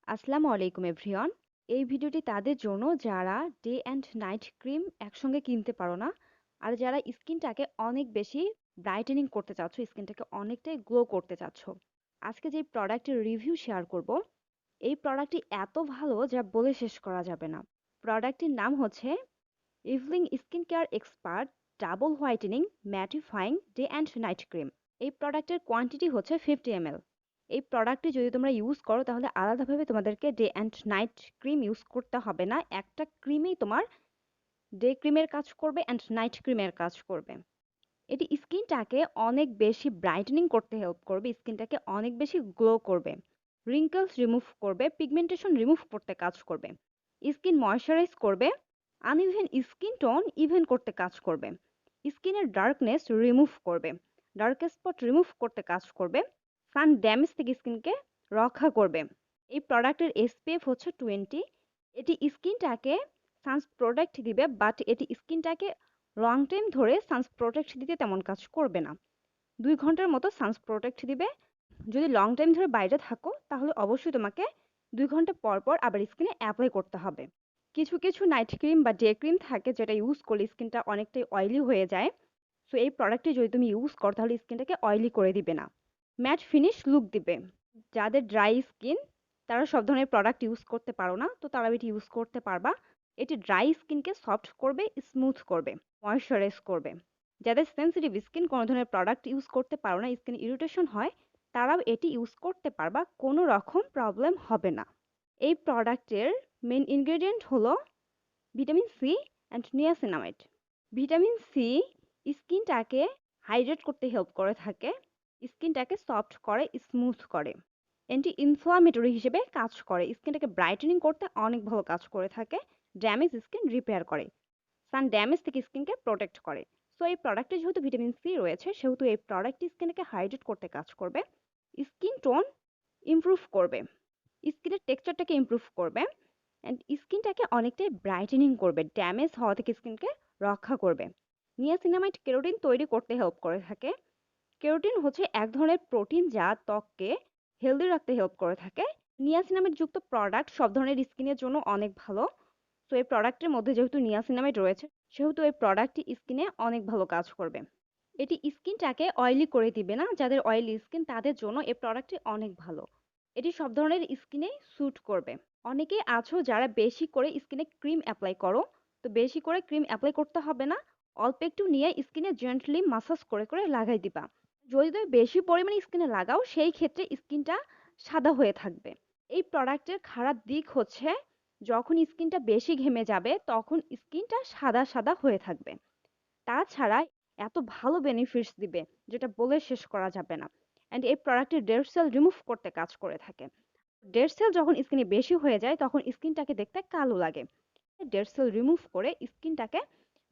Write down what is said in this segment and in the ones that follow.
আসসালামু আলাইকুম এভরিওয়ান। এই ভিডিওটি তাদের জন্য যারা ডে অ্যান্ড নাইট ক্রিম একসঙ্গে কিনতে পারো না, আর যারা স্কিনটাকে অনেক বেশি ব্রাইটেনিং করতে চাচ্ছ, স্কিনটাকে অনেকটাই গ্লো করতে চাচ্ছ। আজকে যে প্রোডাক্টের রিভিউ শেয়ার করব, এই প্রোডাক্টটি এত ভালো যা বলে শেষ করা যাবে না। প্রোডাক্টটির নাম হচ্ছে Eveline skin care expert double whitening mattifying day and night cream. এই প্রোডাক্টের কোয়ান্টিটি হচ্ছে 50 ml। এই প্রোডাক্টটি যদি তোমরা ইউজ করো তাহলে আলাদাভাবে তোমাদেরকে day and night cream use করতে হবে না, একটা ক্রিমেই তোমার ডে ক্রিমের কাজ করবে অ্যান্ড নাইট ক্রিমের কাজ করবে। এটি স্কিনটাকে অনেক বেশি ব্রাইটেনিং করতে হেল্প করবে, স্কিনটাকে অনেক বেশি গ্লো করবে, রিঙ্কলস রিমুভ করবে, পিগমেন্টেশন রিমুভ করতে কাজ করবে, স্কিন ময়শ্চারাইজ করবে, আনইভেন স্কিন টোন ইভেন করতে কাজ করবে, স্কিনের ডার্কনেস রিমুভ করবে, ডার্ক স্পট রিমুভ করতে কাজ করবে, সান ড্যামেজ থেকে স্কিনকে রক্ষা করবে। এই প্রোডাক্টের এসপিএফ হচ্ছে 20। এটি স্কিনটাকে সানস প্রোটেক্ট দিবে, বাট এটি স্কিনটাকে লং টাইম ধরে সানস প্রোটেক্ট দিতে তেমন কাজ করবে না। 2 ঘন্টার মতো সানস প্রোটেক্ট দিবে। যদি লং টাইম ধরে বাইরে থাকো তাহলে অবশ্যই তোমাকে 2 ঘন্টা পর পর আবার স্কিনে অ্যাপ্লাই করতে হবে। কিছু কিছু নাইট ক্রিম বা ডে ক্রিম থাকে যেটা ইউজ করলে স্কিনটা অনেকটাই অয়েলি হয়ে যায়। সো এই প্রোডাক্টটি যদি তুমি ইউজ করো তাহলে স্কিনটাকে অয়েলি করে দিবে না, ম্যাট ফিনিশ লুক দিবে। যাদের ড্রাই স্কিন তারা সব ধরনের প্রোডাক্ট ইউজ করতে পারো না, তো তারা এটি ইউজ করতে পারবা। এটি ড্রাই স্কিনকে সফট করবে, স্মুথ করবে, ময়শ্চারাইজ করবে। যাদের সেনসিটিভ স্কিন, কোনো ধরনের প্রোডাক্ট ইউজ করতে পারো না, স্কিন ইরিটেশন হয়, তারাও এটি ইউজ করতে পারবা, কোনো রকম প্রবলেম হবে না। এই প্রোডাক্টের মেন ইনগ্রেডিয়েন্ট হলো vitamin C and niacinamide. Vitamin C স্কিনটাকে হাইড্রেট করতে হেল্প করে থাকে, স্কিনটাকে সফট করে, স্মুথ করে, অ্যান্টি ইনফ্লামেটরি হিসেবে কাজ করে, স্কিনটাকে ব্রাইটেনিং করতে অনেক ভালো কাজ করে থাকে, ড্যামেজ স্কিন রিপেয়ার করে, সান ড্যামেজ থেকে স্কিনকে প্রোটেক্ট করে। সো এই প্রোডাক্টে যেহেতু ভিটামিন সি রয়েছে সেহেতু এই প্রোডাক্টটি স্কিনকে হাইড্রেট করতে কাজ করবে, স্কিন টোন ইমপ্রুভ করবে, স্কিনের টেক্সচারটাকে ইমপ্রুভ করবে, অ্যান্ড স্কিনটাকে অনেকটাই ব্রাইটেনিং করবে, ড্যামেজ হওয়া থেকে স্কিনকে রক্ষা করবে। নিয়াসিনামাইড কেরোটিন তৈরি করতে হেল্প করে থাকে। কেরোটিন হচ্ছে এক ধরনের প্রোটিন যা ত্বককে হেলদি রাখতে হেল্প করে থাকে। নিয়াসিনামাইড যুক্ত প্রোডাক্ট সব ধরনের স্কিনের জন্য অনেক ভালো। তো এই প্রোডাক্টের মধ্যে যেহেতু নিয়াসিনামাইড রয়েছে সেহেতু এই প্রোডাক্টটি স্কিনে অনেক ভালো কাজ করবে। এটি স্কিনটাকে অয়েলি করে দিবে না, যাদের অয়েলি স্কিন তাদের জন্য এই প্রোডাক্টটি অনেক ভালো। এটি সব ধরনের স্কিনেই স্যুট করবে। অনেকেই আছো যারা বেশি করে স্কিনে ক্রিম অ্যাপ্লাই করো, তো বেশি করে ক্রিম অ্যাপ্লাই করতে হবে না, অল্প একটু নিয়ে স্কিনে জেন্টলি মাসাজ করে করে লাগাই দিবা। যদি তুমি বেশি পরিমাণে স্কিনে লাগাও সেই ক্ষেত্রে স্কিনটা সাদা হয়ে থাকবে। এই প্রোডাক্টের খারাপ দিক হচ্ছে যখন স্কিনটা বেশি ঘেমে যাবে তখন স্কিনটা সাদা সাদা হয়ে থাকবে। তাছাড়া এত ভালো বেনিফিটস দিবে যেটা বলে শেষ করা যাবে না। অ্যান্ড এই প্রোডাক্টটি ডেড সেল রিমুভ করতে কাজ করে থাকে। ডেড সেল যখন স্কিনে বেশি হয়ে যায় তখন স্কিনটাকে দেখতে কালো লাগে। ডেড সেল রিমুভ করে স্কিনটাকে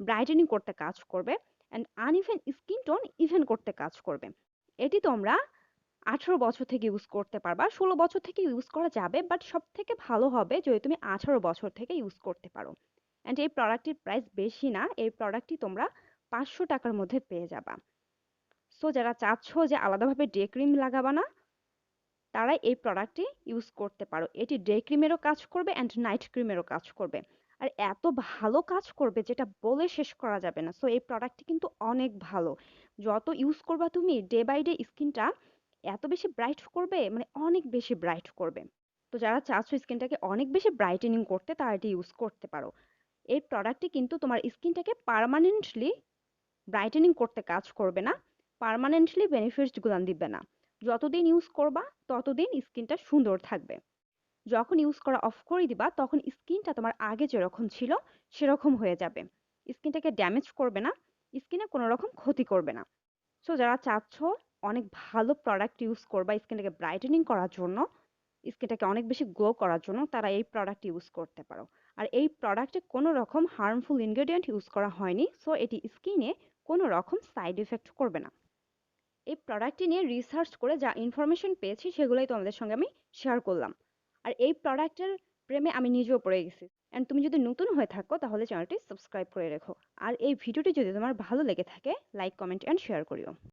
ব্রাইটেনিং করতে কাজ করবে, and uneven skin tone even করতে কাজ করবে। এটি তোমরা 18 বছর থেকে ইউজ করতে পারবা, 16 বছর থেকে ইউজ করা যাবে, বাট সব থেকে ভালো হবে যদি তুমি 18 বছর থেকে ইউজ করতে পারো। অ্যান্ড এই প্রোডাক্টটির প্রাইস বেশি না, এই প্রোডাক্টটি তোমরা 500 টাকার মধ্যে পেয়ে যাবা। সো যারা চাচ্ছ যে আলাদাভাবে ডে ক্রিম লাগাবা না, তারা এই প্রোডাক্টটি ইউজ করতে পারো। এটি ডে ক্রিমেরও কাজ করবে অ্যান্ড নাইট ক্রিমেরও কাজ করবে, আর এত ভালো কাজ করবে যেটা বলে শেষ করা যাবে না। সো এই প্রোডাক্টটি কিন্তু অনেক ভালো। যত ইউজ করবা তুমি ডে বাই ডে স্কিনটা এত বেশি ব্রাইট করবে, মানে অনেক বেশি ব্রাইট করবে। তো যারা চাচ্ছ স্কিনটাকে অনেক বেশি ব্রাইটেনিং করতে তারা এটি ইউজ করতে পারো। এই প্রোডাক্টটি কিন্তু তোমার স্কিনটাকে পার্মানেন্টলি ব্রাইটেনিং করতে কাজ করবে না, পার্মানেন্টলি বেনিফিটস গুলান দিবে না। যতদিন ইউজ করবা ততদিন স্কিনটা সুন্দর থাকবে। যখন ইউজ করা অফ করে দিবা তখন স্কিনটা তোমার আগে যেরকম ছিল সেরকম হয়ে যাবে, স্কিনটাকে ড্যামেজ করবে না, স্কিনে কোনো রকম ক্ষতি করবে না। সো যারা চাচ্ছ অনেক ভালো প্রোডাক্ট ইউজ করবা স্কিনটাকে ব্রাইটেনিং করার জন্য, স্কিনটাকে অনেক বেশি গ্লো করার জন্য, তারা এই প্রোডাক্ট ইউজ করতে পারো। আর এই প্রোডাক্টে কোনো রকম হার্মফুল ইনগ্রেডিয়েন্ট ইউজ করা হয়নি, সো এটি স্কিনে কোনো রকম সাইড এফেক্ট করবে না। এই প্রোডাক্টটি নিয়ে রিসার্চ করে যা ইনফরমেশন পেয়েছি সেগুলোই তোমাদের সঙ্গে আমি শেয়ার করলাম। আর এই প্রোডাক্টের প্রেমে আমি নিজেও পড়ে গেছি। অ্যান্ড তুমি যদি নতুন হয়ে থাকো তাহলে চ্যানেলটি সাবস্ক্রাইব করে রেখো। আর এই ভিডিওটি যদি তোমার ভালো লেগে থাকে লাইক কমেন্ট অ্যান্ড শেয়ার করিও।